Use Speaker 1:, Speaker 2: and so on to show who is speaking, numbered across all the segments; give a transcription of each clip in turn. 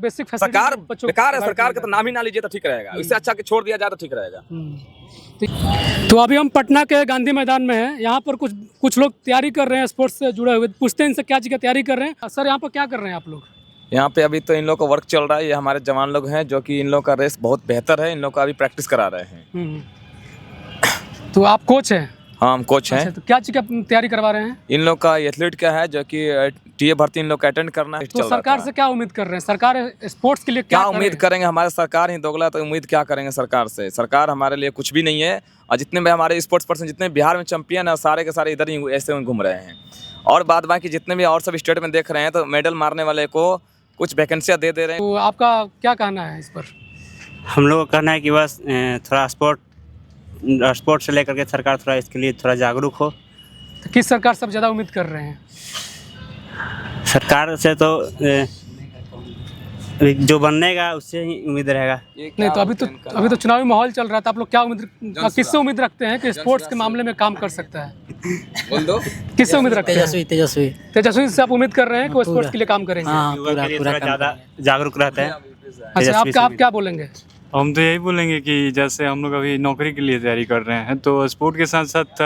Speaker 1: Basic
Speaker 2: सरकार
Speaker 1: facility
Speaker 2: बेकार है, सरकार का तो नाम ही ना लीजिए तो ठीक रहेगा, इससे अच्छा कि छोड़ दिया जाए तो ठीक रहेगा।
Speaker 1: तो अभी हम पटना के गांधी मैदान में हैं। यहाँ पर कुछ लोग तैयारी कर रहे हैं, स्पोर्ट्स से जुड़े हुए। पूछते हैं इनसे क्या चीज़ की तैयारी कर रहे हैं। सर यहाँ पर क्या कर रहे हैं आप लोग?
Speaker 2: यहाँ पे अभी तो इन लोग का वर्क चल रहा है, ये हमारे जवान लोग हैं जो कि इन लोग का रेस बहुत बेहतर है, इन लोग का अभी प्रैक्टिस करा रहे हैं।
Speaker 1: तो आप कोच हैं?
Speaker 2: हाँ, हम कोच हैं।
Speaker 1: अच्छा, तो क्या चीज़ की तैयारी करवा रहे हैं?
Speaker 2: इन लोग का एथलीट का है जो कि टीए भर्ती इन लोग का अटेंड करना है।
Speaker 1: तो सरकार से क्या उम्मीद कर रहे हैं? सरकार स्पोर्ट्स के लिए क्या
Speaker 2: उम्मीद करेंगे? हमारे सरकार ही दोगला, तो उम्मीद क्या करेंगे सरकार से? सरकार हमारे लिए कुछ भी नहीं है। और जितने भी हमारे स्पोर्ट्स पर्सन जितने बिहार में चैंपियन है, सारे के सारे इधर ही ऐसे घूम रहे हैं। और बाद बाकी जितने भी और सब स्टेट में देख रहे हैं तो मेडल मारने वाले को कुछ वैकेंसियाँ दे रहे हैं।
Speaker 1: तो आपका क्या कहना है इस पर?
Speaker 3: हम लोगों का कहना है कि बस थोड़ा स्पोर्ट से लेकर के सरकार थोड़ा इसके लिए थोड़ा जागरूक हो।
Speaker 1: तो किस सरकार से ज़्यादा उम्मीद कर रहे हैं?
Speaker 3: सरकार से तो जो बननेगा उससे ही उम्मीद रहेगा।
Speaker 1: नहीं, तो अभी तो चुनावी माहौल चल रहा था। आप लोग क्या किससे उम्मीद रखते हैं कि स्पोर्ट्स के मामले में काम कर सकता है?
Speaker 2: बोल दो।
Speaker 1: किससे उम्मीद रखते हैं? तेजस्वी से आप उम्मीद कर रहे हैं कि वो स्पोर्ट्स के लिए काम करेंगे?
Speaker 3: युवा के लिए थोड़ा ज़्यादा जागरूक रहते हैं।
Speaker 1: अच्छा, आप क्या बोलेंगे?
Speaker 4: हम तो यही बोलेंगे कि जैसे हम लोग अभी नौकरी के लिए तैयारी कर रहे हैं, तो स्पोर्ट के साथ साथ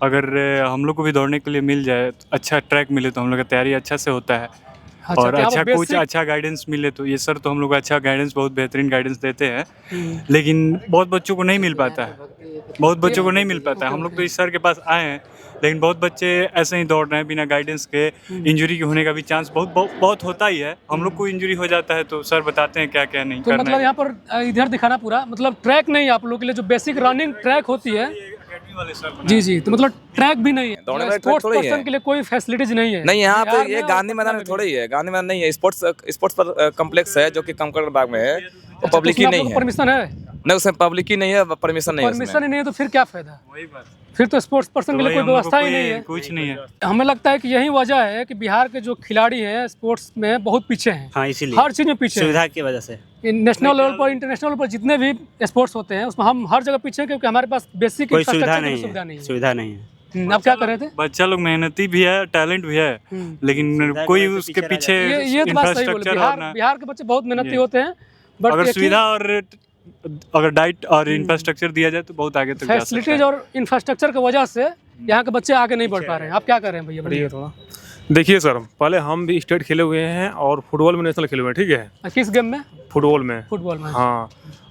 Speaker 4: अगर हम लोग को भी दौड़ने के लिए मिल जाए, अच्छा ट्रैक मिले, तो हम लोग का तैयारी अच्छा से होता है। और अच्छा कोच, अच्छा गाइडेंस मिले तो ये सर तो हम लोग अच्छा गाइडेंस, बहुत बेहतरीन गाइडेंस देते हैं। लेकिन बहुत बच्चों को नहीं मिल पाता है, हम लोग तो इस सर के पास आए हैं, लेकिन बहुत बच्चे ऐसे ही दौड़ रहे हैं बिना गाइडेंस के। इंजरी के होने का भी चांस बहुत होता ही है। हम लोग को इंजरी हो जाता है तो सर बताते हैं क्या क्या नहीं
Speaker 1: तो
Speaker 4: करना
Speaker 1: मतलब यहाँ पर इधर दिखाना पूरा, मतलब ट्रैक नहीं आप लोग के लिए, जो बेसिक रनिंग ट्रैक होती है। जी, तो मतलब ट्रैक भी नहीं है, स्पोर्ट्स पर्सन के लिए कोई फैसिलिटीज नहीं है।
Speaker 2: नहीं, यहाँ पे ये गांधी मैदान में थोड़ा ही है, गांधी मैदान नहीं है, स्पोर्ट्स पर कॉम्प्लेक्स है जो कि कंकड़ बाग में है, तो पब्लिक ही नहीं है।
Speaker 1: परमिशन है?
Speaker 2: नहीं, उसमें पब्लिक ही नहीं है, परमिशन
Speaker 1: ही नहीं है, तो फिर क्या फायदा? फिर तो स्पोर्ट्स पर्सन के लिए कोई व्यवस्था ही नहीं है,
Speaker 4: कुछ नहीं है।
Speaker 1: हमें लगता है कि यही वजह है कि बिहार के जो खिलाड़ी हैं स्पोर्ट्स में बहुत पीछे हैं।
Speaker 3: हाँ, इसीलिए
Speaker 1: हर चीज में पीछे,
Speaker 3: सुविधा की वजह से।
Speaker 1: नेशनल लेवल पर, इंटरनेशनल लेवल पर जितने भी स्पोर्ट्स होते हैं उसमें हम हर जगह पीछे हैं, क्योंकि हमारे पास बेसिक
Speaker 3: सुविधा नहीं है।
Speaker 1: आप क्या कर रहे थे?
Speaker 4: बच्चा लोग मेहनती भी है, टैलेंट भी है, लेकिन कोई उसके पीछे
Speaker 1: ये तो बात सही बोले। बिहार के बच्चे बहुत मेहनती होते हैं, बट
Speaker 4: अगर सुविधा और अगर डाइट और इंफ्रास्ट्रक्चर दिया जाए तो बहुत आगे तक जा सकता है।
Speaker 1: फैसिलिटीज और इंफ्रास्ट्रक्चर की वजह से यहाँ के बच्चे आगे नहीं बढ़ पा रहे हैं। आप क्या कर रहे हैं भैया? बढ़िया थोड़ा
Speaker 5: देखिए सर, पहले हम भी स्टेट खेले हुए हैं और फुटबॉल में नेशनल खेले हुए हैं, ठीक है।
Speaker 1: किस गेम में?
Speaker 5: फुटबॉल में।
Speaker 1: हाँ,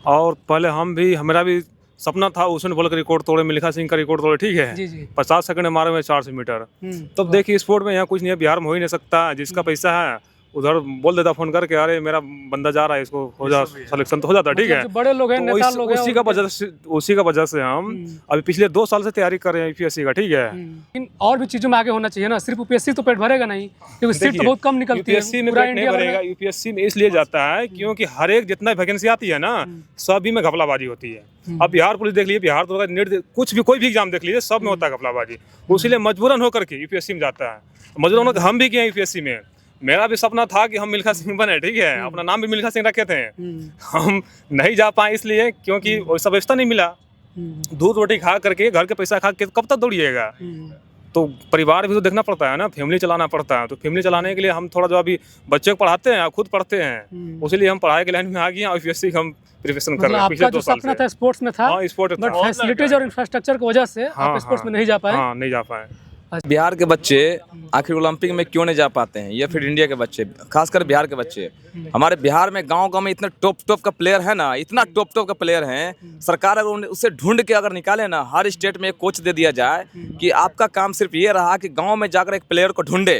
Speaker 5: और पहले हमारा भी सपना था उसने बोल का रिकॉर्ड तोड़े, मिल्खा सिंह का रिकॉर्ड तोड़े, ठीक है। 50 सेकंड मारे में 400 मीटर। तब देखिए स्पोर्ट में यहाँ कुछ नहीं है, बिहार में हो ही नहीं सकता। जिसका पैसा है उधर बोल देता फोन करके, अरे मेरा बंदा जा रहा है, इसको हो जा सिलेक्शन, तो हो जाता है, ठीक है।
Speaker 1: बड़े लोग हैं, नेता लोग हैं,
Speaker 5: उसी का वजह से हम अभी पिछले 2 साल से तैयारी कर रहे हैं यूपीएससी का, ठीक है।
Speaker 1: और भी चीजों में आगे होना चाहिए ना, सिर्फ यूपीएससी तो पेट भरेगा नहीं, क्योंकि सीट तो बहुत कम निकलती है।
Speaker 5: यूपीएससी में पेट नहीं भरेगा, यूपीएससी में इसलिए जाता है क्योंकि हर एक जितना वैकेंसी आती है ना, सभी में घपलाबाजी होती है। अब बिहार पुलिस देख लीजिए, बिहार तो नेट कुछ भी कोई भी एग्जाम देख लीजिए, सब में होता है घपलाबाजी। इसीलिए मजबूरन होकर के यूपीएससी में जाता है। मजबूरन होकर हम भी किए यूपीएससी में। मेरा भी सपना था कि हम मिल्खा सिंह बने, ठीक है। अपना नाम भी मिल्खा सिंह रखे थे। हम नहीं जा पाए इसलिए क्योंकि वैसा व्यवस्था नहीं मिला। दूध रोटी खा करके, घर के पैसा खा के कब तक दौड़िएगा? तो परिवार भी तो देखना पड़ता है ना, फैमिली चलाना पड़ता है। तो फैमिली चलाने के लिए हम थोड़ा जो अभी बच्चे को पढ़ाते हैं, खुद पढ़ते हैं, उसीलिए हम पढ़ाई के लाइन में आ गए और यूपीएससी हम प्रिपरेशन कर रहे हैं पिछले 2 साल से।
Speaker 1: सपना था स्पोर्ट्स में था,
Speaker 5: स्पोर्ट
Speaker 1: बट फैसिलिटीज और इंफ्रास्ट्रक्चर की वजह से आप स्पोर्ट्स में नहीं जा पाए।
Speaker 5: नहीं जा पाए।
Speaker 2: बिहार के बच्चे आखिर ओलंपिक में क्यों नहीं जा पाते हैं, या फिर इंडिया के बच्चे, खासकर बिहार के बच्चे? हमारे बिहार में गांव-गांव में इतना टॉप का प्लेयर है ना, इतना टॉप का प्लेयर हैं। सरकार अगर उसे ढूंढ के अगर निकाले ना, हर स्टेट में एक कोच दे दिया जाए कि आपका काम सिर्फ ये रहा कि गांव में जाकर एक प्लेयर को ढूंढे,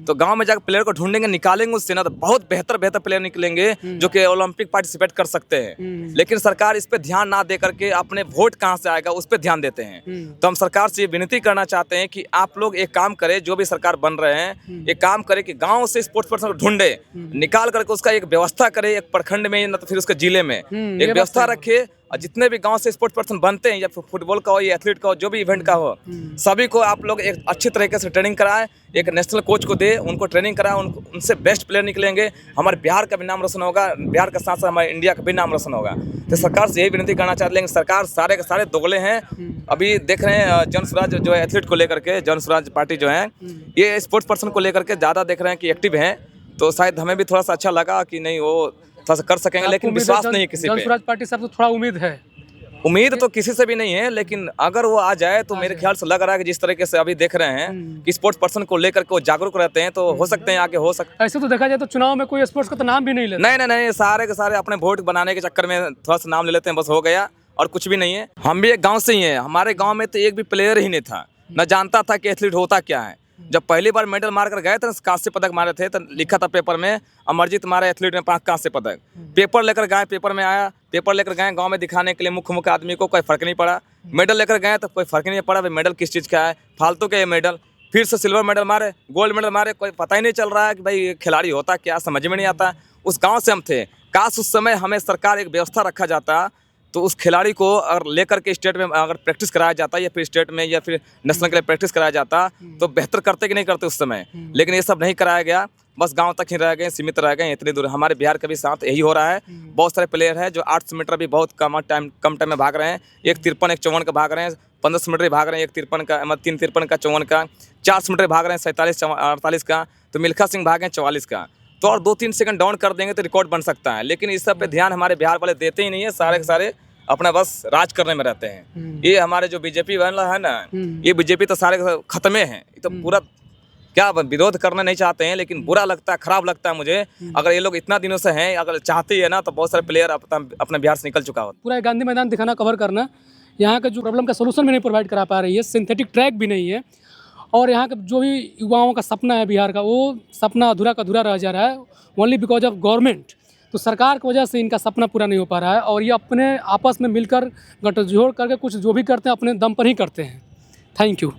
Speaker 2: तो गांव में जाकर प्लेयर को ढूंढेंगे, निकालेंगे उससे ना, तो बहुत बेहतर प्लेयर निकलेंगे जो कि ओलंपिक पार्टिसिपेट कर सकते हैं। लेकिन सरकार इस पर ध्यान ना दे करके अपने वोट कहाँ से आएगा उस पर ध्यान देते हैं। तो हम सरकार से ये विनती करना चाहते हैं कि आप लोग एक काम करें, जो भी सरकार बन रहे हैं, एक काम करें कि गांव से स्पोर्ट्स पर्सन को ढूंढे, निकाल करके उसका एक व्यवस्था करे, एक प्रखंड में ना तो फिर उसके जिले में एक व्यवस्था रखे। और जितने भी गांव से स्पोर्ट्स पर्सन बनते हैं, या फुटबॉल का हो या एथलीट का हो, जो भी इवेंट का हो, सभी को आप लोग एक अच्छी तरीके से ट्रेनिंग कराएं, एक नेशनल कोच को दे, उनको ट्रेनिंग कराएं, उनसे बेस्ट प्लेयर निकलेंगे। हमारे बिहार का भी नाम रोशन होगा, बिहार के साथ साथ हमारे इंडिया का भी नाम रोशन होगा। तो सरकार से यही विनती करना चाहते हैं, सरकार सारे के सारे दोगले हैं। अभी देख रहे हैं जन स्वराज जो है एथलीट को लेकर के, जन स्वराज पार्टी जो है, ये स्पोर्ट्स पर्सन को लेकर के ज़्यादा देख रहे हैं कि एक्टिव हैं। तो शायद हमें भी थोड़ा सा अच्छा लगा कि नहीं वो थोड़ा सा कर सकेंगे, लेकिन विश्वास नहीं है किसी पे।
Speaker 1: जनसुराज पार्टी साहब तो थोड़ा उम्मीद है।
Speaker 2: उम्मीद तो किसी से भी नहीं है, लेकिन अगर वो आ जाए तो मेरे ख्याल से लग रहा है कि जिस तरीके से अभी देख रहे हैं कि स्पोर्ट्स पर्सन को लेकर के वो जागरूक रहते हैं, तो हो सकते हैं आगे हो सकते।
Speaker 1: ऐसे तो देखा जाए तो चुनाव में कोई स्पोर्ट्स का तो नाम भी नहीं लेता।
Speaker 2: नहीं, सारे के सारे अपने वोट बनाने के चक्कर में थोड़ा सा नाम ले लेते हैं, बस हो गया और कुछ भी नहीं है। हम भी एक गाँव से ही हैं, हमारे गाँव में तो एक भी प्लेयर ही नहीं था, न जानता था कि एथलीट होता क्या है। जब पहली बार मेडल मार कर गए थे, कांस्य पदक मारे थे, तो लिखा था पेपर में अमरजीत मारे एथलीट में 5 कांस्य पदक। पेपर लेकर गए, पेपर में आया, पेपर लेकर गए गांव में दिखाने के लिए मुख्य आदमी को, कोई फर्क नहीं पड़ा। मेडल लेकर गए तो कोई फर्क नहीं पड़ा, भाई मेडल किस चीज़ का है, फालतू के ये मेडल। फिर से सिल्वर मेडल मारे, गोल्ड मेडल मारे, कोई पता ही नहीं चल रहा है कि भाई खिलाड़ी होता क्या, समझ में नहीं आता। उस गाँव से हम थे, काश उस समय हमें सरकार एक व्यवस्था रखा जाता तो उस खिलाड़ी को अगर लेकर के स्टेट में अगर प्रैक्टिस कराया जाता या फिर स्टेट में या फिर नेशनल के लिए प्रैक्टिस कराया जाता तो बेहतर करते कि नहीं करते उस समय। लेकिन ये सब नहीं कराया गया, बस गांव तक ही रह गए, सीमित रह गए इतनी दूर। हमारे बिहार के भी साथ यही हो रहा है। बहुत सारे प्लेयर हैं जो 800 मीटर भी बहुत कम टाइम में भाग रहे हैं। एक 53 एक 54 का भाग रहे हैं, 1500 मीटर भाग रहे हैं, एक 53 का 353 का 54 का, 400 मीटर भाग रहे हैं 47 48 का, तो मिल्खा सिंह भागे 44 का। तो और 2-3 सेकंड डाउन कर देंगे तो रिकॉर्ड बन सकता है। लेकिन इस सब पे ध्यान हमारे बिहार वाले देते ही नहीं है, सारे के सारे अपना बस राज करने में रहते हैं। ये हमारे जो बीजेपी वाला है ना, ये बीजेपी तो सारे खत्मे हैं। ये तो पूरा क्या विरोध करना नहीं चाहते हैं, लेकिन बुरा लगता है, खराब लगता है मुझे। अगर ये लोग इतना दिनों से हैं, अगर चाहते हैं ना, तो बहुत सारे प्लेयर अपने बिहार से निकल चुका होता।
Speaker 1: पूरा गांधी मैदान दिखाना, कवर करना, यहाँ का जो प्रॉब्लम का सोल्यूशन भी नहीं प्रोवाइड करा पा रही है, सिंथेटिक ट्रैक भी नहीं है, और यहाँ का जो भी युवाओं का सपना है बिहार का, वो सपना अधूरा का अधूरा रह जा रहा है ओनली बिकॉज ऑफ गवर्नमेंट। तो सरकार की वजह से इनका सपना पूरा नहीं हो पा रहा है, और ये अपने आपस में मिलकर गठजोड़ करके कुछ जो भी करते हैं अपने दम पर ही करते हैं। Thank you.